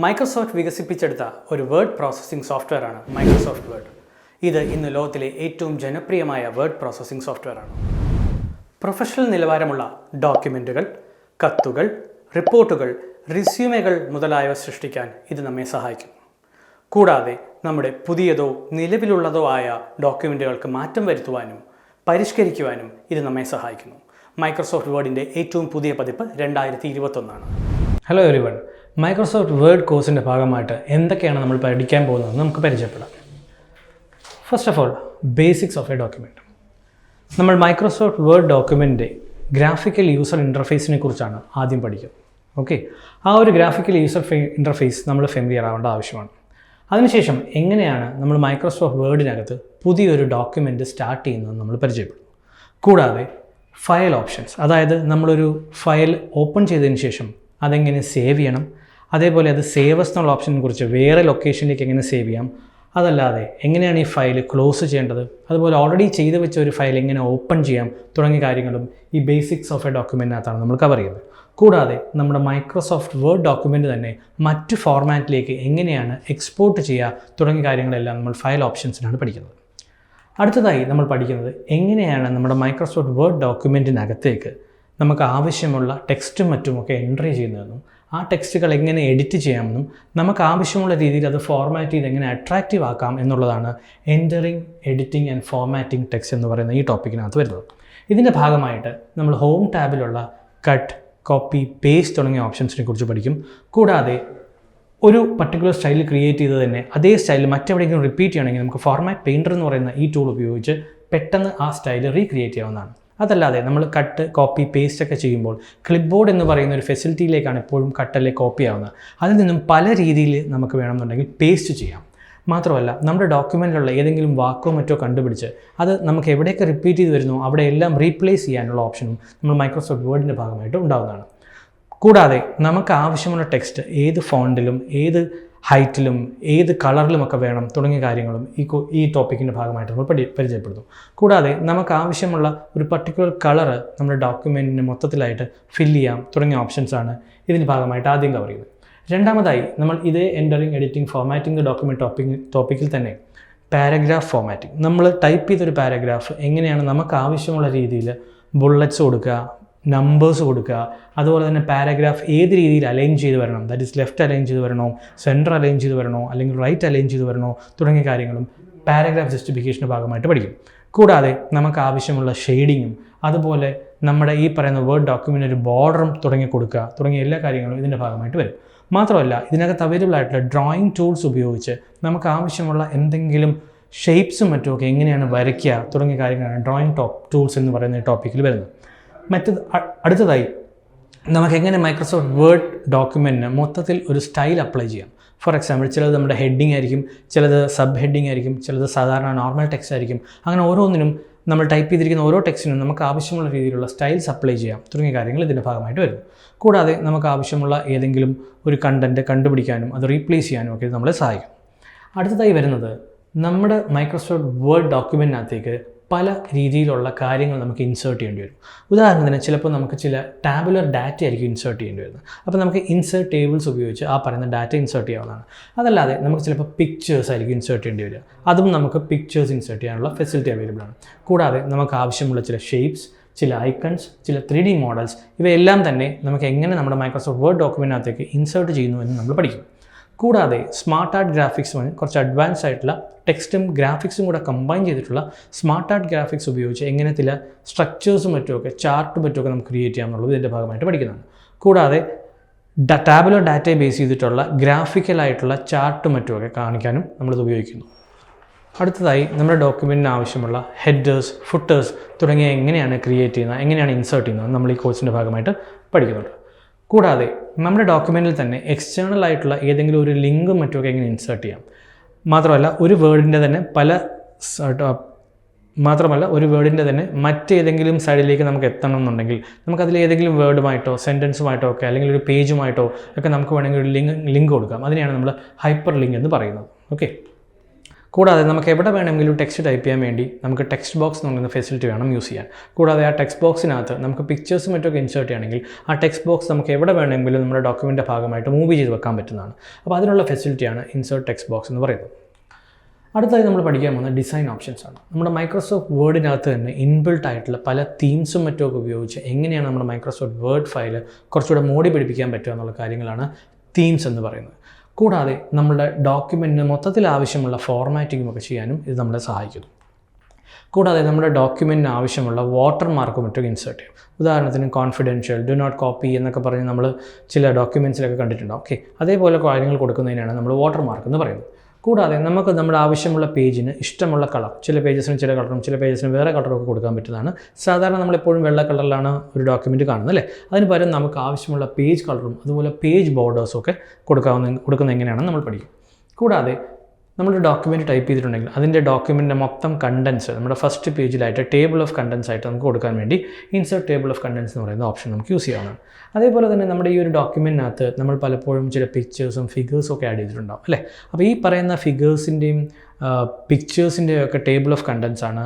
Microsoft വികസിപ്പിച്ചെടുത്ത ഒരു word processing സോഫ്റ്റ്വെയറാണ് Microsoft word. ഇത് ഇന്ന് ലോകത്തിലെ ഏറ്റവും ജനപ്രിയമായ വേർഡ് പ്രോസസ്സിംഗ് സോഫ്റ്റ്വെയറാണ്. പ്രൊഫഷണൽ നിലവാരമുള്ള ഡോക്യുമെൻറ്റുകൾ, കത്തുകൾ, റിപ്പോർട്ടുകൾ, റിസ്യൂമെകൾ മുതലായവ സൃഷ്ടിക്കാൻ ഇത് നമ്മെ സഹായിക്കും. കൂടാതെ നമ്മുടെ പുതിയതോ നിലവിലുള്ളതോ ആയ ഡോക്യുമെൻറ്റുകൾക്ക് മാറ്റം വരുത്തുവാനും പരിഷ്കരിക്കുവാനും ഇത് നമ്മെ സഹായിക്കുന്നു. മൈക്രോസോഫ്റ്റ് വേർഡിൻ്റെ ഏറ്റവും പുതിയ പതിപ്പ് 2021. ഹലോ എവരിവൺ, മൈക്രോസോഫ്റ്റ് വേർഡ് കോഴ്സിൻ്റെ ഭാഗമായിട്ട് എന്തൊക്കെയാണ് നമ്മൾ പഠിക്കാൻ പോകുന്നതെന്ന് നമുക്ക് പരിചയപ്പെടാം. First of all, basics of A document. നമ്മൾ മൈക്രോസോഫ്റ്റ് വേർഡ് ഡോക്യുമെൻറ്റിൻ്റെ ഗ്രാഫിക്കൽ യൂസർ ഇൻ്റർഫേസിനെ കുറിച്ചാണ് ആദ്യം പഠിക്കുന്നത്. ഓക്കെ, ആ ഒരു ഗ്രാഫിക്കൽ യൂസർ ഇൻ്റർഫേസ് നമ്മൾ ഫെമിലിയർ ആവേണ്ട ആവശ്യമാണ്. അതിനുശേഷം എങ്ങനെയാണ് നമ്മൾ മൈക്രോസോഫ്റ്റ് വേർഡിനകത്ത് പുതിയൊരു ഡോക്യുമെൻറ്റ് സ്റ്റാർട്ട് ചെയ്യുന്നത് നമ്മൾ പരിചയപ്പെടും. കൂടാതെ ഫയൽ ഓപ്ഷൻസ്, അതായത് നമ്മളൊരു ഫയൽ ഓപ്പൺ ചെയ്തതിന് ശേഷം അതെങ്ങനെ സേവ് ചെയ്യണം, അതേപോലെ അത് സേവസ് എന്നുള്ള ഓപ്ഷനെ കുറിച്ച് വേറെ ലൊക്കേഷനിലേക്ക് എങ്ങനെ സേവ് ചെയ്യാം, അതല്ലാതെ എങ്ങനെയാണ് ഈ ഫയൽ ക്ലോസ് ചെയ്യേണ്ടത്, അതുപോലെ ഓൾറെഡി ചെയ്തു വെച്ച ഒരു ഫയൽ എങ്ങനെ ഓപ്പൺ ചെയ്യാം തുടങ്ങിയ കാര്യങ്ങളും ഈ ബേസിക്സ് ഓഫ് എ ഡോക്യുമെൻറ്റിനകത്താണ് നമ്മൾ കവർ ചെയ്യുന്നത്. കൂടാതെ നമ്മുടെ മൈക്രോസോഫ്റ്റ് വേർഡ് ഡോക്യുമെൻറ്റ് തന്നെ മറ്റ് ഫോർമാറ്റിലേക്ക് എങ്ങനെയാണ് എക്സ്പോർട്ട് ചെയ്യുക തുടങ്ങിയ കാര്യങ്ങളെല്ലാം നമ്മൾ ഫയൽ ഓപ്ഷൻസിനാണ് പഠിക്കുന്നത്. അടുത്തതായി നമ്മൾ പഠിക്കുന്നത് എങ്ങനെയാണ് നമ്മുടെ മൈക്രോസോഫ്റ്റ് വേർഡ് ഡോക്യുമെൻറ്റിനകത്തേക്ക് നമുക്ക് ആവശ്യമുള്ള ടെക്സ്റ്റും മറ്റുമൊക്കെ എൻട്രി ചെയ്യുന്നതെന്നും ആ ടെക്സ്റ്റുകൾ എങ്ങനെ എഡിറ്റ് ചെയ്യാമെന്നും നമുക്ക് ആവശ്യമുള്ള രീതിയിൽ അത് ഫോർമാറ്റ് ചെയ്ത് എങ്ങനെ അട്രാക്റ്റീവ് ആക്കാം എന്നുള്ളതാണ് entering, editing and formatting text എന്ന് പറയുന്ന ഈ ടോപ്പിക്കിനകത്ത് വരുന്നത്. ഇതിൻ്റെ ഭാഗമായിട്ട് നമ്മൾ ഹോം ടാബിലുള്ള കട്ട്, കോപ്പി, പേസ്റ്റ് തുടങ്ങിയ ഓപ്ഷൻസിനെ കുറിച്ച് പഠിക്കും. കൂടാതെ ഒരു പർട്ടിക്കുലർ സ്റ്റൈൽ ക്രിയേറ്റ് ചെയ്ത് തന്നെ അതേ സ്റ്റൈൽ മറ്റെവിടെയെങ്കിലും റിപ്പീറ്റ് ചെയ്യണമെങ്കിൽ നമുക്ക് ഫോർമാറ്റ് പെയിൻറ്റർ എന്ന് പറയുന്ന ഈ ടൂൾ ഉപയോഗിച്ച് പെട്ടെന്ന് ആ സ്റ്റൈൽ റീക്രിയേറ്റ് ചെയ്യാവുന്നതാണ്. അതല്ലാതെ നമ്മൾ കട്ട്, കോപ്പി, പേസ്റ്റ് ഒക്കെ ചെയ്യുമ്പോൾ ക്ലിപ്പ് ബോർഡ് എന്ന് പറയുന്ന ഒരു ഫെസിലിറ്റിയിലേക്കാണ് എപ്പോഴും കട്ടല്ലേ കോപ്പി ആവുന്നത്. അതിൽ നിന്നും പല രീതിയിൽ നമുക്ക് വേണമെന്നുണ്ടെങ്കിൽ പേസ്റ്റ് ചെയ്യാം. മാത്രമല്ല നമ്മുടെ ഡോക്യുമെൻറ്റിലുള്ള ഏതെങ്കിലും വാക്കോ മറ്റോ കണ്ടുപിടിച്ച് അത് നമുക്ക് എവിടെയൊക്കെ റിപ്പീറ്റ് ചെയ്ത് വരുന്നോ അവിടെയെല്ലാം റീപ്ലേസ് ചെയ്യാനുള്ള ഓപ്ഷനും നമ്മൾ മൈക്രോസോഫ്റ്റ് വേർഡിൻ്റെ ഭാഗമായിട്ട് ഉണ്ടാകുന്നതാണ്. കൂടാതെ നമുക്ക് ആവശ്യമുള്ള ടെക്സ്റ്റ് ഏത് ഫോണ്ടിലും ഏത് ഹൈറ്റിലും ഏത് കളറിലുമൊക്കെ വേണം തുടങ്ങിയ കാര്യങ്ങളും ഈ ടോപ്പിക്കിൻ്റെ ഭാഗമായിട്ട് നമ്മൾ പരിചയപ്പെടുന്നു. കൂടാതെ നമുക്ക് ആവശ്യമുള്ള ഒരു പർട്ടിക്കുലർ കളറ് നമ്മുടെ ഡോക്യുമെൻറ്റിന് മൊത്തത്തിലായിട്ട് ഫില്ല് ചെയ്യാം തുടങ്ങിയ ഓപ്ഷൻസാണ് ഇതിൻ്റെ ഭാഗമായിട്ട് ആദ്യം കവർ ചെയ്യുന്നത്. രണ്ടാമതായി നമ്മൾ ഇതേ എൻറ്ററിങ്, എഡിറ്റിംഗ്, ഫോർമാറ്റിംഗ് ഡോക്യുമെൻറ്റ് ടോപ്പിക്കിൽ തന്നെ പാരഗ്രാഫ് ഫോർമാറ്റിംഗ്. നമ്മൾ ടൈപ്പ് ചെയ്തൊരു പാരഗ്രാഫ് എങ്ങനെയാണ് നമുക്ക് ആവശ്യമുള്ള രീതിയിൽ ബുള്ളറ്റ്സ് കൊടുക്കുക, നമ്പേഴ്സ് കൊടുക്കുക, അതുപോലെ തന്നെ പാരഗ്രാഫ് ഏത് രീതിയിൽ അലൈൻ ചെയ്ത് വരണം, ദാറ്റ് ഈസ് ലെഫ്റ്റ് അലൈൻ ചെയ്ത് വരണോ, സെൻറ്റർ അലൈൻ ചെയ്ത് വരണോ, അല്ലെങ്കിൽ റൈറ്റ് അലൈൻ ചെയ്ത് വരണോ തുടങ്ങിയ കാര്യങ്ങളും പാരഗ്രാഫ് ജസ്റ്റിഫിക്കേഷൻ്റെ ഭാഗമായിട്ട് പഠിക്കും. കൂടാതെ നമുക്ക് ആവശ്യമുള്ള ഷെയ്ഡിങ്ങും അതുപോലെ നമ്മുടെ ഈ പറയുന്ന വേർഡ് ഡോക്യുമെൻ്റ് ഒരു ബോർഡറും കൊടുക്കുക തുടങ്ങിയ എല്ലാ കാര്യങ്ങളും ഇതിൻ്റെ ഭാഗമായിട്ട് വരും. മാത്രമല്ല ഇതിനകത്ത് അവൈലബിൾ ആയിട്ടുള്ള ഡ്രോയിങ് ടൂൾസ് ഉപയോഗിച്ച് നമുക്ക് ആവശ്യമുള്ള എന്തെങ്കിലും ഷേപ്സും മറ്റുമൊക്കെ എങ്ങനെയാണ് വരയ്ക്കുക തുടങ്ങിയ കാര്യങ്ങളാണ് ഡ്രോയിങ് ടൂൾസ് എന്ന് പറയുന്ന ടോപ്പിക്കിൽ വരുന്നത്. അടുത്തതായി നമുക്ക് എങ്ങനെ മൈക്രോസോഫ്റ്റ് വേർഡ് ഡോക്യുമെൻറ്റിന് മൊത്തത്തിൽ ഒരു സ്റ്റൈൽ അപ്ലൈ ചെയ്യാം. ഫോർ എക്സാമ്പിൾ, ചിലത് നമ്മുടെ ഹെഡിങ് ആയിരിക്കും, ചിലത് സബ് ഹെഡിങ് ആയിരിക്കും, ചിലത് സാധാരണ നോർമൽ ടെക്സ്റ്റ് ആയിരിക്കും. അങ്ങനെ ഓരോന്നിനും നമ്മൾ ടൈപ്പ് ചെയ്തിരിക്കുന്ന ഓരോ ടെക്സ്റ്റിനും നമുക്ക് ആവശ്യമുള്ള രീതിയിലുള്ള സ്റ്റൈൽസ് അപ്ലൈ ചെയ്യാം തുടങ്ങിയ കാര്യങ്ങൾ ഇതിൻ്റെ ഭാഗമായിട്ട് വരും. കൂടാതെ നമുക്ക് ആവശ്യമുള്ള ഏതെങ്കിലും ഒരു കണ്ടൻറ്റ് കണ്ടുപിടിക്കാനും അത് റീപ്ലേസ് ചെയ്യാനും ഒക്കെ നമ്മളെ സഹായിക്കും. അടുത്തതായി വരുന്നത് നമ്മുടെ മൈക്രോസോഫ്റ്റ് വേർഡ് ഡോക്യുമെൻറ്റിനകത്തേക്ക് പല രീതിയിലുള്ള കാര്യങ്ങൾ നമുക്ക് ഇൻസേർട്ട് ചെയ്യേണ്ടി വരും. ഉദാഹരണത്തിന് ചിലപ്പോൾ നമുക്ക് ചില ടാബുലർ ഡാറ്റ ആയിരിക്കും ഇൻസേർട്ട് ചെയ്യേണ്ടി വരുന്നത്. അപ്പോൾ നമുക്ക് ഇൻസേർട്ട് ടേബിൾസ് ഉപയോഗിച്ച് ആ പറയുന്ന ഡാറ്റ ഇൻസേർട്ട് ചെയ്യാവുന്നതാണ്. അതല്ലാതെ നമുക്ക് ചിലപ്പോൾ പിക്ചേഴ്സ് ആയിരിക്കും ഇൻസേർട്ട് ചെയ്യേണ്ടി വരിക. അതും നമുക്ക് പിക്ചേഴ്സ് ഇൻസേർട്ട് ചെയ്യാനുള്ള ഫെസിലിറ്റി അവൈലബിൾ ആണ്. കൂടാതെ നമുക്ക് ആവശ്യമുള്ള ചില ഷേപ്സ്, ചില ഐക്കൺസ്, ചില 3D മോഡൽസ്, ഇവയെല്ലാം തന്നെ നമുക്ക് എങ്ങനെ നമ്മുടെ മൈക്രോസോഫ്റ്റ് വേർഡ് ഡോക്യുമെൻറ്റിനകത്തേക്ക് ഇൻസേർട്ട് ചെയ്യുന്നു എന്ന് നമ്മൾ പഠിക്കും. കൂടാതെ സ്മാർട്ട് ആർട്ട് ഗ്രാഫിക്സ് വഴി കുറച്ച് അഡ്വാൻസ് ആയിട്ടുള്ള ടെക്സ്റ്റും ഗ്രാഫിക്സും കൂടെ കമ്പൈൻ ചെയ്തിട്ടുള്ള സ്മാർട്ട് ആർട്ട് ഗ്രാഫിക്സ് ഉപയോഗിച്ച് എങ്ങനെ ചില സ്ട്രക്ചേഴ്സും മറ്റുമൊക്കെ ചാർട്ടും മറ്റുമൊക്കെ നമുക്ക് ക്രിയേറ്റ് ചെയ്യാമെന്നുള്ളത് ഇതിൻ്റെ ഭാഗമായിട്ട് പഠിക്കുന്നതാണ്. കൂടാതെ ടാബുലർ ഡാറ്റയെ ബേസ് ചെയ്തിട്ടുള്ള ഗ്രാഫിക്കലായിട്ടുള്ള ചാർട്ടും മറ്റുമൊക്കെ കാണിക്കാനും നമ്മളിത് ഉപയോഗിക്കുന്നു. അടുത്തതായി നമ്മുടെ ഡോക്യുമെൻറ്റിന് ആവശ്യമുള്ള ഹെഡേഴ്സ്, ഫുട്ടേഴ്സ് തുടങ്ങിയ എങ്ങനെയാണ് ക്രിയേറ്റ് ചെയ്യുന്നത്, എങ്ങനെയാണ് ഇൻസേർട്ട് ചെയ്യുന്നത് നമ്മൾ ഈ കോഴ്സിൻ്റെ ഭാഗമായിട്ട് പഠിക്കുന്നുണ്ട്. കൂടാതെ നമ്മുടെ ഡോക്യുമെൻറ്റിൽ തന്നെ എക്സ്റ്റേണൽ ആയിട്ടുള്ള ഏതെങ്കിലും ഒരു ലിങ്കും മറ്റുമൊക്കെ എങ്ങനെ ഇൻസേർട്ട് ചെയ്യാം. മാത്രമല്ല ഒരു വേർഡിൻ്റെ തന്നെ മറ്റേതെങ്കിലും സൈഡിലേക്ക് നമുക്ക് എത്തണം എന്നുണ്ടെങ്കിൽ നമുക്കതിൽ ഏതെങ്കിലും വേർഡുമായിട്ടോ സെൻറ്റൻസുമായിട്ടോ ഒക്കെ അല്ലെങ്കിൽ ഒരു പേജുമായിട്ടോ ഒക്കെ നമുക്ക് വേണമെങ്കിൽ ഒരു ലിങ്ക് കൊടുക്കാം. അതിനെയാണ് നമ്മൾ ഹൈപ്പർ ലിങ്ക് എന്ന് പറയുന്നത്. ഓക്കെ. കൂടാതെ നമുക്ക് എവിടെ വേണമെങ്കിലും ടെക്സ്റ്റ് ടൈപ്പ് ചെയ്യാൻ വേണ്ടി നമുക്ക് ടെക്സ്റ്റ് ബോക്സ് എന്ന് പറയുന്ന ഫെസിലിറ്റി വേണം യൂസ് ചെയ്യാൻ. കൂടാതെ ആ ടെക്സ്റ്റ് ബോക്സിനകത്ത് നമുക്ക് പിക്ചേഴ്സും മറ്റൊക്കെ ഇൻസേർട്ട് ചെയ്യണമെങ്കിൽ ആ ടെക്സ്റ്റ് ബോക്സ് നമുക്ക് എവിടെ വേണമെങ്കിലും നമ്മുടെ ഡോക്യുമെൻ്റിൻ്റെ ഭാഗമായിട്ട് മൂവ് ചെയ്ത് വെക്കാൻ പറ്റുന്നതാണ്. അപ്പോൾ അതിനുള്ള ഫെസിലിറ്റിയാണ് ഇൻസേർട്ട് ടെക്സ്റ്റ് ബോക്സ് എന്ന് പറയുന്നത്. അടുത്തായി നമ്മൾ പഠിക്കാൻ പോകുന്ന ഡിസൈൻ ഓപ്ഷൻസ് ആണ്. നമ്മുടെ മൈക്രോസോഫ്റ്റ് വേർഡിനകത്ത് തന്നെ ഇൻബിൽട്ട് ആയിട്ടുള്ള പല തീംസും മറ്റുമൊക്കെ ഉപയോഗിച്ച് എങ്ങനെയാണ് നമ്മുടെ മൈക്രോസോഫ്റ്റ് വേർഡ് ഫയൽ കുറച്ചുകൂടെ മോടി പിടിപ്പിക്കാൻ പറ്റുക എന്നുള്ള കാര്യങ്ങളാണ് തീംസ് എന്ന് പറയുന്നത്. കൂടാതെ നമ്മുടെ ഡോക്യുമെൻറ്റിന് മൊത്തത്തിൽ ആവശ്യമുള്ള ഫോർമാറ്റിങ്ങും ഒക്കെ ചെയ്യാനും ഇത് നമ്മളെ സഹായിക്കുന്നു. കൂടാതെ നമ്മുടെ ഡോക്യുമെൻറ്റിന് ആവശ്യമുള്ള വാട്ടർ മാർക്കും മറ്റൊക്കെ ഇൻസേർട്ട് ചെയ്യും. ഉദാഹരണത്തിന് കോൺഫിഡൻഷ്യൽ, ഡു നോട്ട് കോപ്പി എന്നൊക്കെ പറഞ്ഞ് നമ്മൾ ചില ഡോക്യുമെൻറ്റ്സിലൊക്കെ കണ്ടിട്ടുണ്ടാവും. ഓക്കെ, അതേപോലെ കാര്യങ്ങൾ കൊടുക്കുന്നതിനാണ് നമ്മൾ വാട്ടർ മാർക്ക് എന്ന് പറയുന്നത്. കൂടാതെ നമുക്ക് നമ്മുടെ ആവശ്യമുള്ള പേജിന് ഇഷ്ടമുള്ള കളർ, ചില പേജസിന് ചില കളറും ചില പേജസിന് വേറെ കളറും ഒക്കെ കൊടുക്കാൻ പറ്റുന്നതാണ്. സാധാരണ നമ്മളെപ്പോഴും വെള്ള കളറിലാണ് ഒരു ഡോക്യുമെൻറ്റ് കാണുന്നത് അല്ലേ. അതിന് പകരം നമുക്ക് ആവശ്യമുള്ള പേജ് കളറും അതുപോലെ പേജ് ബോർഡേഴ്സും ഒക്കെ കൊടുക്കുന്നത് എങ്ങനെയാണെന്ന് നമ്മൾ പഠിക്കും. കൂടാതെ നമ്മുടെ ഡോക്യുമെൻറ്റ് ടൈപ്പ് ചെയ്തിട്ടുണ്ടെങ്കിൽ അതിൻ്റെ ഡോക്യുമെൻറ്റിൻ്റെ മൊത്തം കണ്ടൻസ് നമ്മുടെ ഫസ്റ്റ് പേജിലായിട്ട് ടേബിൾ ഓഫ് കണ്ടൻസ് ആയിട്ട് നമുക്ക് കൊടുക്കാൻ വേണ്ടി ഇൻസേർട്ട് ടേബിൾ ഓഫ് കണ്ടൻസ് എന്ന് പറയുന്ന ഓപ്ഷൻ നമുക്ക് യൂസ് ചെയ്യാവുന്നതാണ്. അതേപോലെ തന്നെ നമ്മുടെ ഈ ഒരു ഡോക്യുമെൻറ്റിനകത്ത് നമ്മൾ പലപ്പോഴും ചില പിക്ചേഴ്സും ഫിഗേഴ്സും ഒക്കെ ആഡ് ചെയ്തിട്ടുണ്ടാവും അല്ലേ. അപ്പോൾ ഈ പറയുന്ന ഫിഗേഴ്സിൻ്റെയും പിക്ചേഴ്സിൻ്റെയും ഒക്കെ ടേബിൾ ഓഫ് കണ്ടൻസ് ആണ്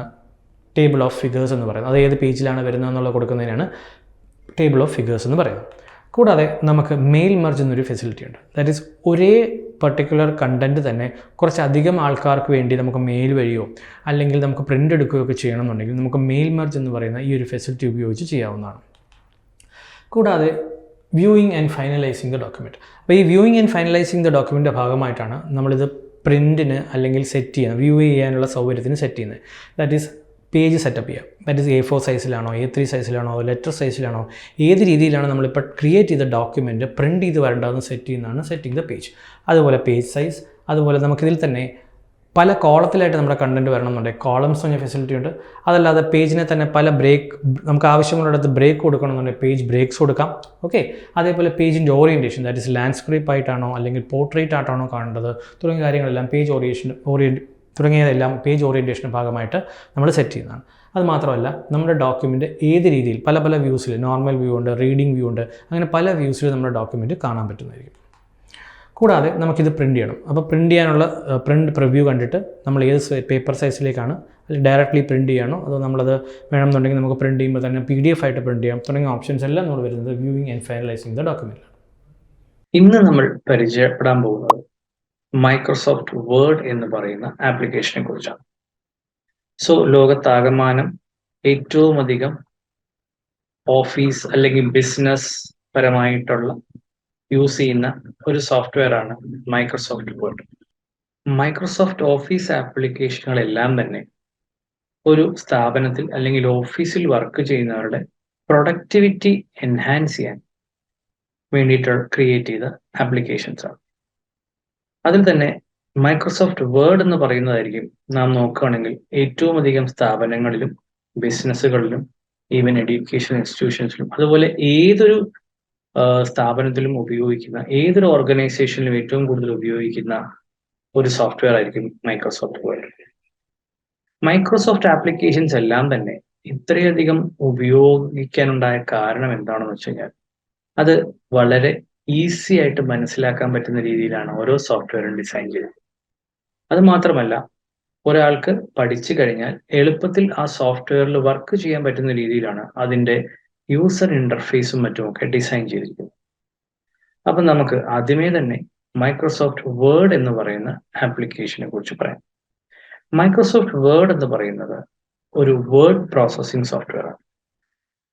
ടേബിൾ ഓഫ് ഫിഗേഴ്സ് എന്ന് പറയുന്നത്. അത് ഏത് പേജിലാണ് വരുന്നതെന്നുള്ള കൊടുക്കുന്നതിനാണ് ടേബിൾ ഓഫ് ഫിഗേഴ്സ് എന്ന് പറയുന്നത്. കൂടാതെ നമുക്ക് മെയിൽ മെർജ് എന്നൊരു ഫെസിലിറ്റി ഉണ്ട്. ദാറ്റ് ഈസ് ഒരേ പർട്ടിക്കുലർ കണ്ടൻറ്റ് തന്നെ കുറച്ചധികം ആൾക്കാർക്ക് വേണ്ടി നമുക്ക് മെയിൽ വഴിയോ അല്ലെങ്കിൽ നമുക്ക് പ്രിൻ്റ് എടുക്കുകയോ ഒക്കെ ചെയ്യണമെന്നുണ്ടെങ്കിൽ നമുക്ക് മെയിൽ മെർജ് എന്ന് പറയുന്ന ഈ ഒരു ഫെസിലിറ്റി ഉപയോഗിച്ച് ചെയ്യാവുന്നതാണ്. കൂടാതെ viewing and finalising the document. അപ്പോൾ ഈ വ്യൂയിങ് ആൻഡ് ഫൈനലൈസിങ് ദ ഡോക്യുമെൻറ്റിൻ്റെ ഭാഗമായിട്ടാണ് നമ്മളിത് പ്രിൻറ്റിന് അല്ലെങ്കിൽ സെറ്റ് ചെയ്യുന്നത്, വ്യൂ ചെയ്യാനുള്ള സൗകര്യത്തിന് സെറ്റ് ചെയ്യുന്നത്. ദാറ്റ് ഈസ് പേജ് സെറ്റപ്പ് ചെയ്യാം. ദാറ്റ് ഈസ് A4 സൈസിലാണോ A3 സൈസിലാണോ ലെറ്റർ സൈസിലാണോ ഏത് രീതിയിലാണ് നമ്മളിപ്പോൾ ക്രിയേറ്റ് ചെയ്ത ഡോക്യുമെൻറ്റ് പ്രിൻറ്റ് ചെയ്ത് വരേണ്ടതെന്ന് സെറ്റ് ചെയ്യുന്നതാണ് സെറ്റിംഗ് ദ പേജ്. അതുപോലെ പേജ് സൈസ്, അതുപോലെ നമുക്കിതിൽ തന്നെ പല കോളത്തിലായിട്ട് നമ്മുടെ കണ്ടൻറ്റ് വരണമെന്നുണ്ടെങ്കിൽ കോളംസ് പറഞ്ഞ ഫെസിലിറ്റി ഉണ്ട്. അതല്ലാതെ പേജിനെ തന്നെ പല നമുക്ക് ആവശ്യമുള്ളിടത്ത് ബ്രേക്ക് കൊടുക്കണമെന്നുണ്ടെങ്കിൽ പേജ് ബ്രേക്സ് കൊടുക്കാം. ഓക്കെ, അതേപോലെ പേജിൻ്റെ ഓറിയൻറ്റേഷൻ, ദാറ്റ് ഈസ് ലാൻഡ്സ്കേപ്പ് ആയിട്ടാണോ അല്ലെങ്കിൽ പോർട്രേറ്റ് ആയിട്ടാണോ കാണേണ്ടത് തുടങ്ങിയ കാര്യങ്ങളെല്ലാം തുടങ്ങിയതെല്ലാം പേജ് ഓറിയൻറ്റേഷൻ്റെ ഭാഗമായിട്ട് നമ്മൾ സെറ്റ് ചെയ്യുന്നതാണ്. അത് മാത്രമല്ല നമ്മുടെ ഡോക്യുമെൻറ്റ് ഏത് രീതിയിൽ പല വ്യൂസിൽ, നോർമൽ വ്യൂ ഉണ്ട്, റീഡിംഗ് വ്യൂ ഉണ്ട്, അങ്ങനെ പല വ്യൂസിൽ നമ്മുടെ ഡോക്യുമെൻറ്റ് കാണാൻ പറ്റുന്നതായിരിക്കും. കൂടാതെ നമുക്കിത് പ്രിൻറ്റ് ചെയ്യണം. അപ്പോൾ പ്രിൻറ്റ് ചെയ്യാനുള്ള പ്രിൻറ്റ് പ്രിവ്യൂ കണ്ടിട്ട് നമ്മൾ ഏത് പേപ്പർ സൈസിലേക്കാണ് അല്ലെങ്കിൽ ഡയറക്റ്റ്ലി പ്രിൻറ്റ് ചെയ്യണോ അതോ നമ്മളത് വേണമെന്നുണ്ടെങ്കിൽ നമുക്ക് പ്രിൻറ്റ് ചെയ്യുമ്പോൾ തന്നെ PDF ആയിട്ട് പ്രിൻറ്റ് ചെയ്യാം തുടങ്ങിയ ഓപ്ഷൻസ് എല്ലാം നമ്മൾ വരുന്നത് വ്യൂയിങ് ആൻഡ് ഫൈനലൈസിങ് ദ ഡോക്യുമെൻറ്റിലാണ്. ഇന്ന് നമ്മൾ പരിചയപ്പെടാൻ പോകുന്നത് മൈക്രോസോഫ്റ്റ് വേർഡ് എന്ന് പറയുന്ന ആപ്ലിക്കേഷനെ കുറിച്ചാണ്. സോ ലോകത്താകമാനം ഏറ്റവും അധികം ഓഫീസ് അല്ലെങ്കിൽ ബിസിനസ് പരമായിട്ടുള്ള യൂസ് ചെയ്യുന്ന ഒരു സോഫ്റ്റ്വെയർ ആണ് മൈക്രോസോഫ്റ്റ് വേർഡ്. മൈക്രോസോഫ്റ്റ് ഓഫീസ് ആപ്ലിക്കേഷനുകളെല്ലാം തന്നെ ഒരു സ്ഥാപനത്തിൽ അല്ലെങ്കിൽ ഓഫീസിൽ വർക്ക് ചെയ്യുന്നവരുടെ പ്രൊഡക്ടിവിറ്റി എൻഹാൻസ് ചെയ്യാൻ വേണ്ടിയിട്ട് ക്രിയേറ്റ് ചെയ്ത ആപ്ലിക്കേഷൻസ് ആണ്. അതിൽ തന്നെ മൈക്രോസോഫ്റ്റ് വേർഡ് എന്ന് പറയുന്നതായിരിക്കും നാം നോക്കുകയാണെങ്കിൽ ഏറ്റവും അധികം സ്ഥാപനങ്ങളിലും ബിസിനസ്സുകളിലും ഈവൻ എഡ്യൂക്കേഷൻ ഇൻസ്റ്റിറ്റ്യൂഷൻസിലും അതുപോലെ ഏതൊരു സ്ഥാപനത്തിലും ഉപയോഗിക്കുന്ന, ഏതൊരു ഓർഗനൈസേഷനിലും ഏറ്റവും കൂടുതൽ ഉപയോഗിക്കുന്ന ഒരു സോഫ്റ്റ്വെയർ ആയിരിക്കും മൈക്രോസോഫ്റ്റ് വേർഡ്. മൈക്രോസോഫ്റ്റ് ആപ്ലിക്കേഷൻസ് എല്ലാം തന്നെ ഇത്രയധികം ഉപയോഗിക്കാനുണ്ടായ കാരണം എന്താണെന്ന് വെച്ച് കഴിഞ്ഞാൽ അത് വളരെ ഈസി ആയിട്ട് മനസ്സിലാക്കാൻ പറ്റുന്ന രീതിയിലാണ് ഓരോ സോഫ്റ്റ്വെയറും ഡിസൈൻ ചെയ്തത്. അത് മാത്രമല്ല, ഒരാൾക്ക് പഠിച്ചു കഴിഞ്ഞാൽ എളുപ്പത്തിൽ ആ സോഫ്റ്റ്വെയറിൽ വർക്ക് ചെയ്യാൻ പറ്റുന്ന രീതിയിലാണ് അതിൻ്റെ യൂസർ ഇന്റർഫേസും മറ്റുമൊക്കെ ഡിസൈൻ ചെയ്തിരിക്കുന്നത്. അപ്പം നമുക്ക് ആദ്യമേ തന്നെ മൈക്രോസോഫ്റ്റ് വേർഡ് എന്ന് പറയുന്ന ആപ്ലിക്കേഷനെ കുറിച്ച് പറയാം. മൈക്രോസോഫ്റ്റ് വേർഡ് എന്ന് പറയുന്നത് ഒരു വേർഡ് പ്രോസസ്സിംഗ് സോഫ്റ്റ്വെയർ ആണ്.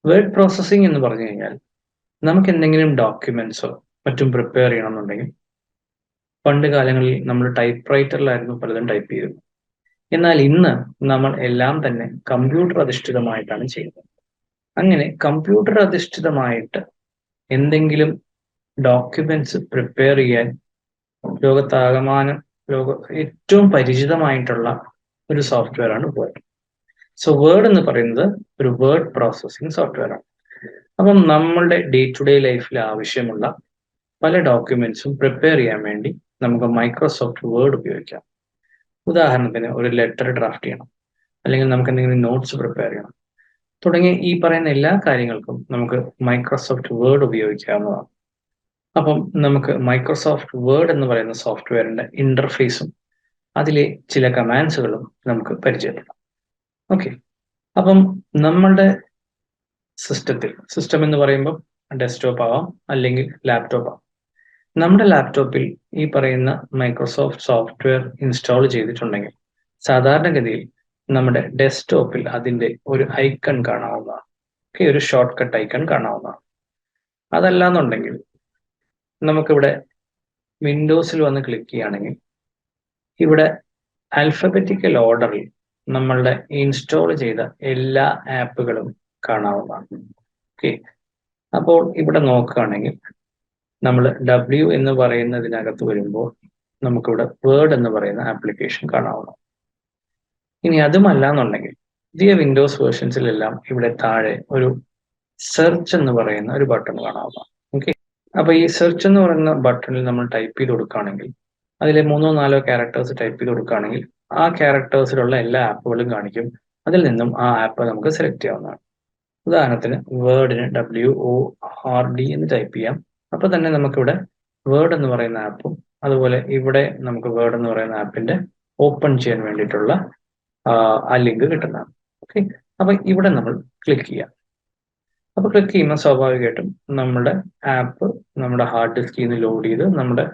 വേർഡ് പ്രോസസ്സിംഗ് എന്ന് പറഞ്ഞു കഴിഞ്ഞാൽ നമുക്ക് എന്തെങ്കിലും ഡോക്യുമെന്റ്സോ മറ്റും പ്രിപ്പയർ ചെയ്യണമെന്നുണ്ടെങ്കിൽ പണ്ട് കാലങ്ങളിൽ നമ്മൾ ടൈപ്പ് റൈറ്ററിലായിരുന്നു പലതും ടൈപ്പ് ചെയ്തിരുന്നത്. എന്നാൽ ഇന്ന് നമ്മൾ എല്ലാം തന്നെ കമ്പ്യൂട്ടർ അധിഷ്ഠിതമായിട്ടാണ് ചെയ്യുന്നത്. അങ്ങനെ കമ്പ്യൂട്ടർ അധിഷ്ഠിതമായിട്ട് എന്തെങ്കിലും ഡോക്യുമെന്റ്സ് പ്രിപ്പയർ ചെയ്യാൻ ലോകത്താകമാനം ഏറ്റവും പരിചിതമായിട്ടുള്ള ഒരു സോഫ്റ്റ്വെയർ ആണ് വേർഡ്. സോ വേർഡ് എന്ന് പറയുന്നത് ഒരു വേർഡ് പ്രോസസ്സിംഗ് സോഫ്റ്റ്വെയർ ആണ്. അപ്പം നമ്മളുടെ ഡേ ടു ഡേ ലൈഫിൽ ആവശ്യമുള്ള പല ഡോക്യുമെന്റ്സും പ്രിപ്പയർ ചെയ്യാൻ വേണ്ടി നമുക്ക് മൈക്രോസോഫ്റ്റ് വേർഡ് ഉപയോഗിക്കാം. ഉദാഹരണത്തിന് ഒരു ലെറ്റർ ഡ്രാഫ്റ്റ് ചെയ്യണം, അല്ലെങ്കിൽ നമുക്ക് എന്തെങ്കിലും നോട്ട്സ് പ്രിപ്പയർ ചെയ്യണം തുടങ്ങിയ ഈ പറയുന്ന എല്ലാ കാര്യങ്ങൾക്കും നമുക്ക് മൈക്രോസോഫ്റ്റ് വേർഡ് ഉപയോഗിക്കാവുന്നതാണ്. അപ്പം നമുക്ക് മൈക്രോസോഫ്റ്റ് വേർഡ് എന്ന് പറയുന്ന സോഫ്റ്റ്വെയറിന്റെ ഇന്റർഫേസും അതിലെ ചില കമാൻഡ്സുകളും നമുക്ക് പരിചയപ്പെടാം. ഓക്കെ, അപ്പം നമ്മളുടെ സിസ്റ്റം എന്ന് പറയുമ്പോൾ ഡെസ്ക്ടോപ്പ് ആവാം, അല്ലെങ്കിൽ ലാപ്ടോപ്പ് ആവാം. നമ്മുടെ ലാപ്ടോപ്പിൽ ഈ പറയുന്ന മൈക്രോസോഫ്റ്റ് സോഫ്റ്റ്വെയർ ഇൻസ്റ്റാൾ ചെയ്തിട്ടുണ്ടെങ്കിൽ സാധാരണഗതിയിൽ നമ്മുടെ ഡെസ്ക്ടോപ്പിൽ അതിൻ്റെ ഒരു ഐക്കൺ കാണാവുന്നതാണ്. ഓക്കെ, ഒരു ഷോർട്ട് കട്ട് ഐക്കൺ കാണാവുന്നതാണ്. അതല്ലാന്നുണ്ടെങ്കിൽ നമുക്കിവിടെ വിൻഡോസിൽ വന്ന് ക്ലിക്ക് ചെയ്യുകയാണെങ്കിൽ ഇവിടെ ആൽഫബറ്റിക്കൽ ഓർഡറിൽ നമ്മളുടെ ഇൻസ്റ്റാൾ ചെയ്ത എല്ലാ ആപ്പുകളും കാണാവുന്നതാണ്. ഓക്കെ, അപ്പോൾ ഇവിടെ നോക്കുകയാണെങ്കിൽ നമ്മൾ W എന്ന് പറയുന്നതിനകത്ത് വരുമ്പോൾ നമുക്കിവിടെ വേർഡ് എന്ന് പറയുന്ന ആപ്ലിക്കേഷൻ കാണാവുന്നതാണ്. ഇനി അതുമല്ല എന്നുണ്ടെങ്കിൽ പുതിയ വിൻഡോസ് വേർഷൻസിലെല്ലാം ഇവിടെ താഴെ ഒരു സെർച്ച് എന്ന് പറയുന്ന ഒരു ബട്ടൺ കാണാവുന്നതാണ്. ഓക്കെ, അപ്പൊ ഈ സെർച്ച് എന്ന് പറയുന്ന ബട്ടണിൽ നമ്മൾ ടൈപ്പ് ചെയ്ത് കൊടുക്കുകയാണെങ്കിൽ അതിലെ 3-4 ക്യാരക്ടേഴ്സ് ടൈപ്പ് ചെയ്ത് കൊടുക്കുകയാണെങ്കിൽ ആ ക്യാരക്ടേഴ്സിലുള്ള എല്ലാ ആപ്പുകളും കാണിക്കും. അതിൽ നിന്നും ആ ആപ്പ് നമുക്ക് സെലക്ട് ചെയ്യാവുന്നതാണ്. ഉദാഹരണത്തിന് വേർഡിന് WORD എന്ന് ടൈപ്പ് ചെയ്യാം. അപ്പൊ തന്നെ നമുക്കിവിടെ വേർഡ് എന്ന് പറയുന്ന ആപ്പും അതുപോലെ ഇവിടെ നമുക്ക് വേർഡ് എന്ന് പറയുന്ന ആപ്പിന്റെ ഓപ്പൺ ചെയ്യാൻ വേണ്ടിയിട്ടുള്ള ആ ലിങ്ക് കിട്ടുന്നതാണ്. ഓക്കെ, അപ്പൊ ഇവിടെ നമ്മൾ ക്ലിക്ക് ചെയ്യാം. അപ്പൊ ക്ലിക്ക് ചെയ്യുമ്പോൾ സ്വാഭാവികമായിട്ടും നമ്മുടെ ആപ്പ് നമ്മുടെ ഹാർഡ് ഡിസ്കിൽ നിന്ന് ലോഡ് ചെയ്ത് നമ്മുടെ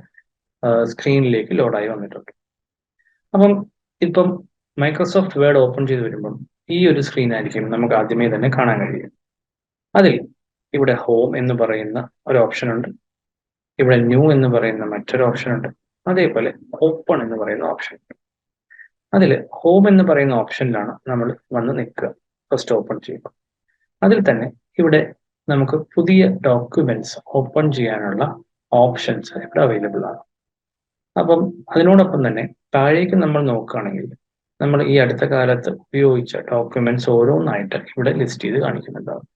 സ്ക്രീനിലേക്ക് ലോഡായി വന്നിട്ടുണ്ട്. അപ്പം ഇപ്പം മൈക്രോസോഫ്റ്റ് വേർഡ് ഓപ്പൺ ചെയ്ത് വരുമ്പം ഈ ഒരു സ്ക്രീൻ ആയിരിക്കും നമുക്ക് ആദ്യമേ തന്നെ കാണാൻ കഴിയും. അതിൽ ഇവിടെ ഹോം എന്ന് പറയുന്ന ഒരു ഓപ്ഷൻ ഉണ്ട്, ഇവിടെ ന്യൂ എന്ന് പറയുന്ന മറ്റൊരു ഓപ്ഷൻ ഉണ്ട്, അതേപോലെ ഓപ്പൺ എന്ന് പറയുന്ന ഓപ്ഷൻ ഉണ്ട്. അതിൽ ഹോം എന്ന് പറയുന്ന ഓപ്ഷനിലാണ് നമ്മൾ വന്ന് നിൽക്കുക ഫസ്റ്റ് ഓപ്പൺ ചെയ്യുമ്പോൾ. അതിൽ തന്നെ ഇവിടെ നമുക്ക് പുതിയ ഡോക്യുമെന്റ്സ് ഓപ്പൺ ചെയ്യാനുള്ള ഓപ്ഷൻസ് ഇവിടെ അവൈലബിൾ ആണ്. അപ്പം അതിനോടൊപ്പം തന്നെ താഴേക്ക് നമ്മൾ നോക്കുകയാണെങ്കിൽ നമ്മൾ ഈ അടുത്ത കാലത്ത് ഉപയോഗിച്ച ഡോക്യുമെന്റ്സ് ഓരോന്നായിട്ട് ഇവിടെ ലിസ്റ്റ് ചെയ്ത് കാണിക്കുന്നുണ്ടാവും.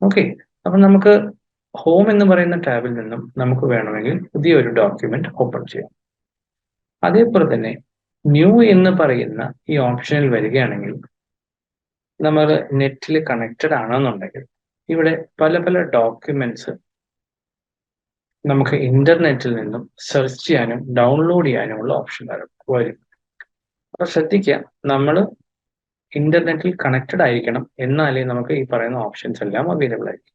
ഓക്കെ, അപ്പം നമുക്ക് ഹോം എന്ന് പറയുന്ന ടാബിൽ നിന്നും നമുക്ക് വേണമെങ്കിൽ പുതിയൊരു ഡോക്യുമെന്റ് ഓപ്പൺ ചെയ്യാം. അതേപോലെ തന്നെ ന്യൂ എന്ന് പറയുന്ന ഈ ഓപ്ഷനിൽ വരികയാണെങ്കിൽ നമ്മൾ നെറ്റിൽ കണക്റ്റഡ് ആണെന്നുണ്ടെങ്കിൽ ഇവിടെ പല പല ഡോക്യുമെന്റ്സ് നമുക്ക് ഇന്റർനെറ്റിൽ നിന്നും സെർച്ച് ചെയ്യാനും ഡൗൺലോഡ് ചെയ്യാനുമുള്ള ഓപ്ഷൻ വരും. അപ്പൊ ശ്രദ്ധിക്കുക, നമ്മൾ ഇന്റർനെറ്റിൽ കണക്റ്റഡ് ആയിരിക്കണം, എന്നാലേ നമുക്ക് ഈ പറയുന്ന ഓപ്ഷൻസ് എല്ലാം അവൈലബിൾ ആയിരിക്കും.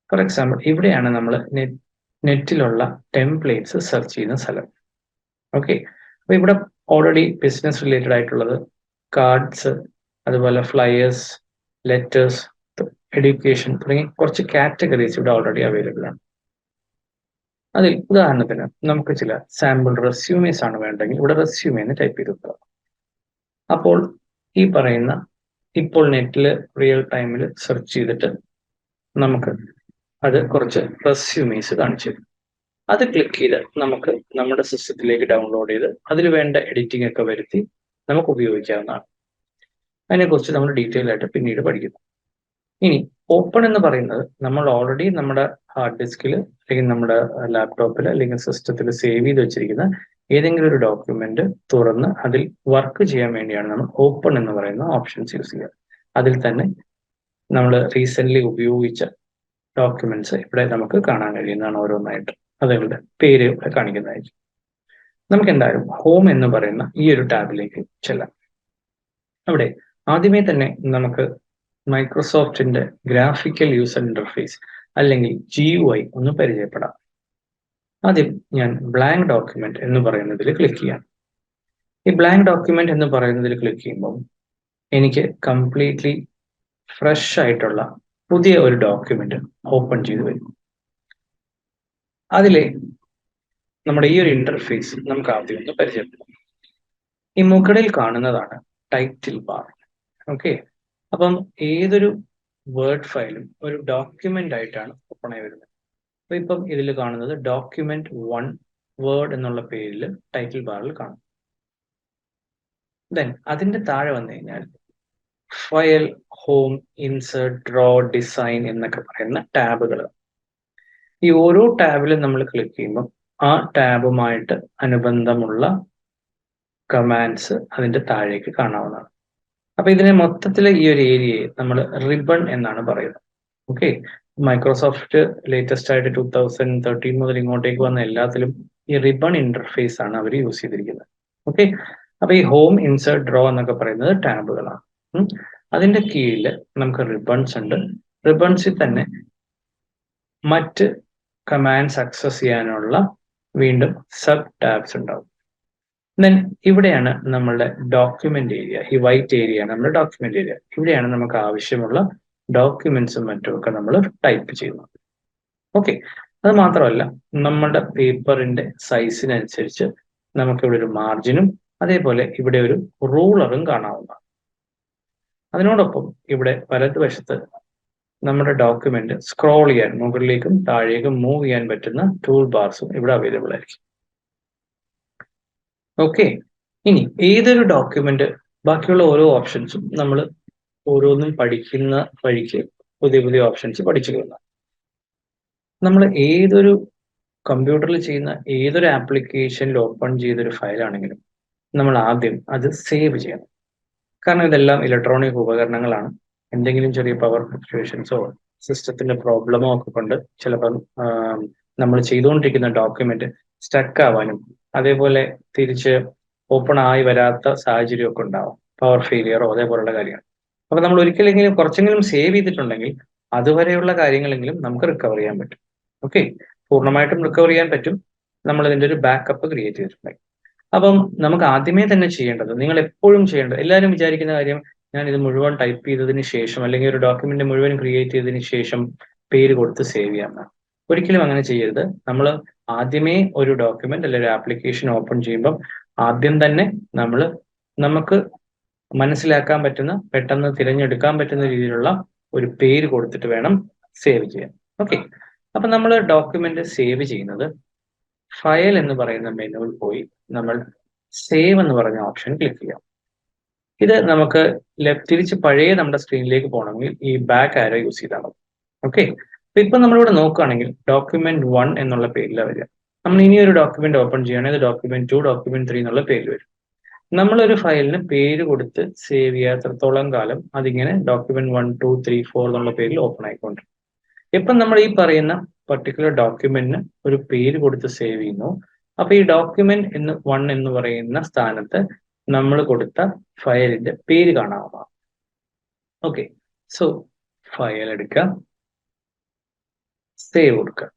ഫോർ എക്സാമ്പിൾ ഇവിടെയാണ് നമ്മൾ നെറ്റിലുള്ള ടെംപ്ലേറ്റ്സ് സെർച്ച് ചെയ്യുന്ന സ്ഥലം. ഓക്കെ, അപ്പൊ ഇവിടെ ഓൾറെഡി ബിസിനസ് റിലേറ്റഡ് ആയിട്ടുള്ളത് കാർഡ്സ്, അതുപോലെ ഫ്ലയേഴ്സ്, ലെറ്റേഴ്സ്, എഡ്യൂക്കേഷൻ തുടങ്ങി കുറച്ച് കാറ്റഗറീസ് ഇവിടെ ഓൾറെഡി അവൈലബിൾ ആണ്. അതിൽ ഉദാഹരണത്തിന് നമുക്ക് ചില സാമ്പിൾ റെസ്യൂമേസ് ആണ് വേണ്ടെങ്കിൽ ഇവിടെ റെസ്യൂമേ എന്ന് ടൈപ്പ് ചെയ്ത് വെക്കുക. അപ്പോൾ ഈ പറയുന്ന ഇപ്പോൾ നെറ്റിൽ റിയൽ ടൈമിൽ സെർച്ച് ചെയ്തിട്ട് നമുക്ക് അത് കുറച്ച് റെസ്യൂമേസ് കാണിച്ചു തരും. അത് ക്ലിക്ക് ചെയ്ത് നമുക്ക് നമ്മുടെ സിസ്റ്റത്തിലേക്ക് ഡൗൺലോഡ് ചെയ്ത് അതിൽ വേണ്ട എഡിറ്റിംഗ് ഒക്കെ വരുത്തി നമുക്ക് ഉപയോഗിക്കാവുന്നതാണ്. അതിനെക്കുറിച്ച് നമ്മൾ ഡീറ്റെയിൽ ആയിട്ട് പിന്നീട് പഠിക്കുന്നു. ഇനി ഓപ്പൺ എന്ന് പറയുന്നത് നമ്മൾ ഓൾറെഡി നമ്മുടെ ഹാർഡ് ഡിസ്കിൽ അല്ലെങ്കിൽ നമ്മുടെ ലാപ്ടോപ്പിൽ അല്ലെങ്കിൽ സിസ്റ്റത്തിൽ സേവ് ചെയ്ത് വെച്ചിരിക്കുന്ന ഏതെങ്കിലും ഒരു ഡോക്യുമെന്റ് തുറന്ന് അതിൽ വർക്ക് ചെയ്യാൻ വേണ്ടിയാണ് നമ്മൾ ഓപ്പൺ എന്ന് പറയുന്ന ഓപ്ഷൻസ് യൂസ് ചെയ്യുക. അതിൽ തന്നെ നമ്മൾ റീസെന്റ് ഉപയോഗിച്ച ഡോക്യുമെന്റ്സ് ഇവിടെ നമുക്ക് കാണാൻ കഴിയുന്നതാണ് ഓരോന്നായിട്ട്. അതുങ്ങളുടെ പേര് ഇവിടെ കാണിക്കുന്നതായിരിക്കും. നമുക്ക് എന്തായാലും ഹോം എന്ന് പറയുന്ന ഈ ഒരു ടാബിലേക്ക് ചെല്ലാം. അവിടെ ആദ്യമേ തന്നെ നമുക്ക് മൈക്രോസോഫ്റ്റിന്റെ ഗ്രാഫിക്കൽ യൂസർ ഇന്റർഫേസ് അല്ലെങ്കിൽ GUI ഒന്ന് പരിചയപ്പെടാം. ആദ്യം ഞാൻ ബ്ലാങ്ക് ഡോക്യുമെന്റ് എന്ന് പറയുന്നതിൽ ക്ലിക്ക് ചെയ്യാം. ഈ ബ്ലാങ്ക് ഡോക്യുമെന്റ് എന്ന് പറയുന്നതിൽ ക്ലിക്ക് ചെയ്യുമ്പോൾ എനിക്ക് കംപ്ലീറ്റ്ലി ഫ്രഷ് ആയിട്ടുള്ള പുതിയ ഒരു ഡോക്യുമെന്റ് ഓപ്പൺ ചെയ്ത് വരും. അതിലെ നമ്മുടെ ഈ ഒരു ഇന്റർഫേസ് നമുക്ക് ആദ്യം ഒന്ന് പരിചയപ്പെടാം. ഈ മുകളിൽ കാണുന്നതാണ് ടൈറ്റിൽ ബാർ. ഓക്കെ, അപ്പം ഏതൊരു വേർഡ് ഫയലും ഒരു ഡോക്യുമെന്റ് ആയിട്ടാണ് ഓപ്പൺ ആയി വരുന്നത്. അപ്പൊ ഇപ്പം ഇതിൽ കാണുന്നത് document 1 വേർഡ് എന്നുള്ള പേരിൽ ടൈറ്റിൽ ബാറിൽ കാണും. ദെൻ അതിന്റെ താഴെ വന്നു കഴിഞ്ഞാൽ file, home, insert, draw, design എന്നൊക്കെ പറയുന്ന ടാബുകൾ. ഈ ഓരോ ടാബിലും നമ്മൾ ക്ലിക്ക് ചെയ്യുമ്പോൾ ആ ടാബുമായിട്ട് അനുബന്ധമുള്ള കമാൻഡ്സ് അതിന്റെ താഴേക്ക് കാണാവുന്നതാണ്. അപ്പൊ ഇതിനെ മൊത്തത്തിൽ ഈ ഒരു ഏരിയയെ നമ്മൾ റിബൺ എന്നാണ് പറയുന്നത്. ഓക്കെ, മൈക്രോസോഫ്റ്റ് ലേറ്റസ്റ്റ് ആയിട്ട് 2013 മുതൽ ഇങ്ങോട്ടേക്ക് വന്ന എല്ലാത്തിലും ഈ റിബൺ ഇന്റർഫേസ് ആണ് അവർ യൂസ് ചെയ്തിരിക്കുന്നത്. ഓക്കെ. അപ്പൊ ഈ ഹോം, ഇൻസേർട്ട്, ഡ്രോ എന്നൊക്കെ പറയുന്നത് ടാബുകളാണ്. അതിന്റെ കീഴിൽ നമുക്ക് റിബൺസ് ഉണ്ട്. റിബൺസിൽ തന്നെ മറ്റ് കമാൻഡ്സ് ആക്സസ് ചെയ്യാനുള്ള വീണ്ടും സബ് ടാബ്സ് ഉണ്ടാവും. ദെൻ ഇവിടെയാണ് നമ്മളുടെ ഡോക്യുമെന്റ് ഏരിയ. ഈ വൈറ്റ് ഏരിയ ആണ് നമ്മുടെ ഡോക്യുമെന്റ് ഏരിയ. ഇവിടെയാണ് നമുക്ക് ആവശ്യമുള്ള ഡോക്യുമെന്റ്സും മറ്റുമൊക്കെ നമ്മൾ ടൈപ്പ് ചെയ്യുന്നത്. ഓക്കെ. അത് മാത്രമല്ല, നമ്മുടെ പേപ്പറിന്റെ സൈസിനനുസരിച്ച് നമുക്കിവിടെ ഒരു മാർജിനും അതേപോലെ ഇവിടെ ഒരു റൂളറും കാണാവുന്നതാണ്. അതിനോടൊപ്പം ഇവിടെ വലതുവശത്ത് നമ്മുടെ ഡോക്യുമെന്റ് സ്ക്രോൾ ചെയ്യാൻ മുകളിലേക്കും താഴേക്കും മൂവ് ചെയ്യാൻ പറ്റുന്ന ടൂൾ ബാർസും ഇവിടെ അവൈലബിൾ ആയിരിക്കും. ഓക്കെ. ഇനി ഏതൊരു ഡോക്യുമെന്റ്, ബാക്കിയുള്ള ഓരോ ഓപ്ഷൻസും നമ്മൾ ഓരോന്നും പഠിക്കുന്ന വഴിക്ക് പുതിയ പുതിയ ഓപ്ഷൻസ് പഠിച്ചു കഴിഞ്ഞാൽ നമ്മൾ ഏതൊരു കമ്പ്യൂട്ടറിൽ ചെയ്യുന്ന ഏതൊരു ആപ്ലിക്കേഷനിൽ ഓപ്പൺ ചെയ്തൊരു ഫയലാണെങ്കിലും നമ്മൾ ആദ്യം അത് സേവ് ചെയ്യണം. കാരണം ഇതെല്ലാം ഇലക്ട്രോണിക് ഉപകരണങ്ങളാണ്. എന്തെങ്കിലും ചെറിയ പവർ ഫ്ലക്ച്വേഷൻസോ സിസ്റ്റത്തിന്റെ പ്രോബ്ലമോ ഒക്കെ കൊണ്ട് ചിലപ്പം നമ്മൾ ചെയ്തുകൊണ്ടിരിക്കുന്ന ഡോക്യുമെന്റ് സ്റ്റക്ക് ആവാനും അതേപോലെ തിരിച്ച് ഓപ്പൺ ആയി വരാത്ത സാഹചര്യമൊക്കെ ഉണ്ടാവും. പവർ ഫെയിലിയറോ അതേപോലുള്ള കാര്യങ്ങൾ. അപ്പൊ നമ്മൾ ഒരിക്കലെങ്കിലും കുറച്ചെങ്കിലും സേവ് ചെയ്തിട്ടുണ്ടെങ്കിൽ അതുവരെയുള്ള കാര്യങ്ങളെങ്കിലും നമുക്ക് റിക്കവർ ചെയ്യാൻ പറ്റും. ഓക്കെ. പൂർണ്ണമായിട്ടും റിക്കവർ ചെയ്യാൻ പറ്റും നമ്മൾ ഇതിന്റെ ഒരു ബാക്കപ്പ് ക്രിയേറ്റ് ചെയ്തിട്ടുണ്ടെങ്കിൽ. അപ്പം നമുക്ക് ആദ്യമേ തന്നെ ചെയ്യേണ്ടത്, നിങ്ങൾ എപ്പോഴും ചെയ്യേണ്ടത്, എല്ലാവരും വിചാരിക്കുന്ന കാര്യം ഞാൻ ഇത് മുഴുവൻ ടൈപ്പ് ചെയ്തതിന് ശേഷം അല്ലെങ്കിൽ ഒരു ഡോക്യുമെന്റ് മുഴുവൻ ക്രിയേറ്റ് ചെയ്തതിന് ശേഷം പേര് കൊടുത്ത് സേവ് ചെയ്യാമെന്നാണ്. ഒരിക്കലും അങ്ങനെ ചെയ്യരുത്. നമ്മൾ ആദ്യമേ ഒരു ഡോക്യുമെന്റ് അല്ലെങ്കിൽ ഒരു ആപ്ലിക്കേഷൻ ഓപ്പൺ ചെയ്യുമ്പം ആദ്യം തന്നെ നമുക്ക് മനസ്സിലാക്കാൻ പറ്റുന്ന, പെട്ടെന്ന് തിരഞ്ഞെടുക്കാൻ പറ്റുന്ന രീതിയിലുള്ള ഒരു പേര് കൊടുത്തിട്ട് വേണം സേവ് ചെയ്യാൻ. ഓക്കെ. അപ്പൊ നമ്മൾ ഡോക്യുമെന്റ് സേവ് ചെയ്യുന്നത് ഫയൽ എന്ന് പറയുന്ന മെനുവിൽ പോയി നമ്മൾ സേവ് എന്ന് പറഞ്ഞ ഓപ്ഷൻ ക്ലിക്ക് ചെയ്യാം. ഇത് നമുക്ക് തിരിച്ച് പഴയ നമ്മുടെ സ്ക്രീനിലേക്ക് പോകണമെങ്കിൽ ഈ ബാക്ക് ആരോ യൂസ് ചെയ്താൽ മതി. ഓക്കെ. ഇപ്പൊ നമ്മളിവിടെ നോക്കുകയാണെങ്കിൽ ഡോക്യുമെന്റ് 1 എന്നുള്ള പേരിലാണ് വരിക. നമ്മൾ ഇനി ഒരു ഡോക്യുമെന്റ് ഓപ്പൺ ചെയ്യുകയാണെങ്കിൽ ഡോക്യുമെന്റ് 2, ഡോക്യുമെന്റ് 3 എന്നുള്ള പേര് വരും. നമ്മളൊരു ഫയലിന് പേര് കൊടുത്ത് സേവ് ചെയ്യാത്രത്തോളം കാലം അതിങ്ങനെ ഡോക്യുമെന്റ് 1, 2, 3, 4 എന്നുള്ള പേരിൽ ഓപ്പൺ ആയിക്കൊണ്ടിരിക്കും. ഇപ്പം നമ്മൾ ഈ പറയുന്ന പർട്ടിക്കുലർ ഡോക്യുമെന്റിന് ഒരു പേര് കൊടുത്ത് സേവ് ചെയ്യുന്നു. അപ്പൊ ഈ ഡോക്യുമെന്റ് 1 എന്ന് പറയുന്ന സ്ഥാനത്ത് നമ്മൾ കൊടുത്ത ഫയലിന്റെ പേര് കാണാവുന്നതാണ്. ഓക്കെ. സോ ഫയൽ എടുക്കുക, സേവ് കൊടുക്കുക.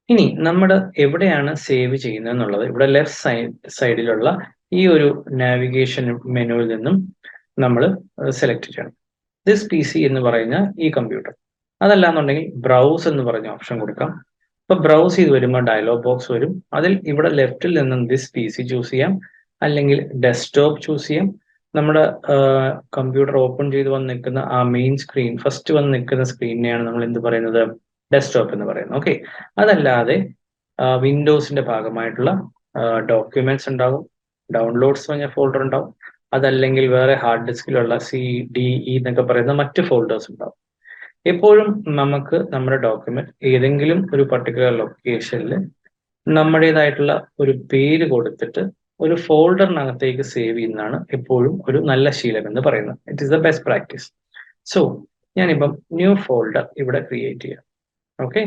ഇനി നമ്മൾ എവിടെയാണ് സേവ് ചെയ്യുന്നത് എന്നുള്ളത് ഇവിടെ ലെഫ്റ്റ് സൈഡിലുള്ള ഈ ഒരു നാവിഗേഷൻ മെനുവിൽ നിന്നും നമ്മൾ സെലക്ട് ചെയ്യണം. ദിസ് പി സി എന്ന് പറയുന്ന ഈ കമ്പ്യൂട്ടർ. അതല്ലാന്നുണ്ടെങ്കിൽ ബ്രൗസ് എന്ന് പറഞ്ഞ ഓപ്ഷൻ കൊടുക്കാം. ഇപ്പൊ ബ്രൗസ് ചെയ്ത് വരുമ്പോൾ ഡയലോഗ് ബോക്സ് വരും. അതിൽ ഇവിടെ ലെഫ്റ്റിൽ നിന്നും ദിസ് പി സി ചൂസ് ചെയ്യാം, അല്ലെങ്കിൽ ഡെസ്ക്ടോപ്പ് ചൂസ് ചെയ്യാം. നമ്മുടെ കമ്പ്യൂട്ടർ ഓപ്പൺ ചെയ്ത് വന്ന് നിൽക്കുന്ന ആ മെയിൻ സ്ക്രീൻ, ഫസ്റ്റ് വന്ന് നിൽക്കുന്ന സ്ക്രീനിനെയാണ് നമ്മൾ എന്ത് പറയുന്നത്, ഡെസ്ക്ടോപ്പ് എന്ന് പറയുന്നത്. ഓക്കെ. അതല്ലാതെ വിൻഡോസിന്റെ ഭാഗമായിട്ടുള്ള ഡോക്യുമെന്റ്സ് ഉണ്ടാകും, ഡൗൺലോഡ്സ് പറഞ്ഞ ഫോൾഡർ ഉണ്ടാവും, അതല്ലെങ്കിൽ വേറെ ഹാർഡ് ഡിസ്കിലുള്ള CDE എന്നൊക്കെ പറയുന്ന മറ്റ് ഫോൾഡേഴ്സ് ഉണ്ടാവും. എപ്പോഴും നമുക്ക് നമ്മുടെ ഡോക്യുമെന്റ് ഏതെങ്കിലും ഒരു പർട്ടിക്കുലർ ലൊക്കേഷനിൽ നമ്മുടേതായിട്ടുള്ള ഒരു പേര് കൊടുത്തിട്ട് ഒരു ഫോൾഡറിനകത്തേക്ക് സേവ് ചെയ്യുന്നതാണ് എപ്പോഴും ഒരു നല്ല ശീലം എന്ന് പറയുന്നത്. It is the best practice. So ഞാനിപ്പം ന്യൂ ഫോൾഡർ ഇവിടെ ക്രിയേറ്റ് ചെയ്യാം. ഓക്കെ.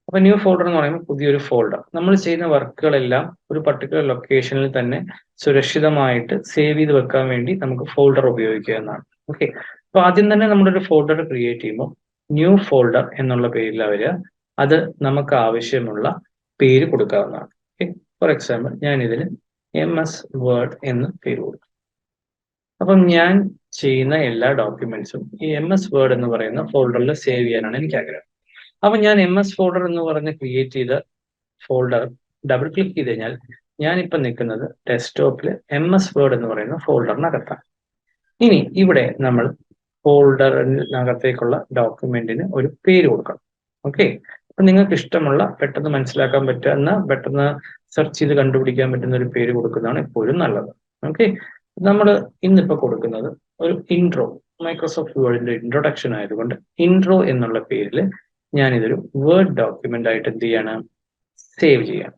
അപ്പൊ ന്യൂ ഫോൾഡർ എന്ന് പറയുമ്പോൾ പുതിയൊരു ഫോൾഡർ. നമ്മൾ ചെയ്യുന്ന വർക്കുകളെല്ലാം ഒരു പർട്ടിക്കുലർ ലൊക്കേഷനിൽ തന്നെ സുരക്ഷിതമായിട്ട് സേവ് ചെയ്ത് വെക്കാൻ വേണ്ടി നമുക്ക് ഫോൾഡർ ഉപയോഗിക്കുക എന്നാണ്. ഓക്കെ. അപ്പൊ ആദ്യം തന്നെ നമ്മളൊരു ഫോൾഡർ ക്രിയേറ്റ് ചെയ്യുമ്പോൾ ന്യൂ ഫോൾഡർ എന്നുള്ള പേരിലാണ് വരിക. അത് നമുക്ക് ആവശ്യമുള്ള പേര് കൊടുക്കാവുന്നതാണ്. ഓക്കെ. ഫോർ എക്സാമ്പിൾ ഞാൻ ഇതിന് MS Word എന്ന് പേര് കൊടുക്കും. അപ്പം ഞാൻ ചെയ്യുന്ന എല്ലാ ഡോക്യുമെന്റ്സും ഈ MS Word എന്ന് പറയുന്ന ഫോൾഡറിൽ സേവ് ചെയ്യാനാണ് എനിക്ക് ആഗ്രഹം. അപ്പൊ ഞാൻ MS ഫോൾഡർ എന്ന് പറഞ്ഞ് ക്രിയേറ്റ് ചെയ്ത ഫോൾഡർ ഡബിൾ ക്ലിക്ക് ചെയ്ത് കഴിഞ്ഞാൽ ഞാനിപ്പോൾ നിൽക്കുന്നത് ഡെസ്ക്ടോപ്പിൽ MS Word എന്ന് പറയുന്ന ഫോൾഡറിനകത്താണ്. ഇനി ഇവിടെ നമ്മൾ ഫോൾഡറിനകത്തേക്കുള്ള ഡോക്യുമെന്റിന് ഒരു പേര് കൊടുക്കണം. ഓക്കെ. അപ്പൊ നിങ്ങൾക്ക് ഇഷ്ടമുള്ള, പെട്ടെന്ന് മനസ്സിലാക്കാൻ പറ്റുന്ന, പെട്ടെന്ന് സെർച്ച് ചെയ്ത് കണ്ടുപിടിക്കാൻ പറ്റുന്ന ഒരു പേര് കൊടുക്കുന്നതാണ് എപ്പോഴും നല്ലത്. ഓക്കെ. നമ്മൾ ഇന്നിപ്പോൾ കൊടുക്കുന്നത് ഒരു ഇൻട്രോ, മൈക്രോസോഫ്റ്റ് വേർഡിന്റെ ഇൻട്രൊഡക്ഷൻ ആയതുകൊണ്ട് ഇൻട്രോ എന്നുള്ള പേരിൽ ഞാനിതൊരു വേർഡ് ഡോക്യുമെന്റ് ആയിട്ട് എന്ത് ചെയ്യാണ്, സേവ് ചെയ്യാണ്.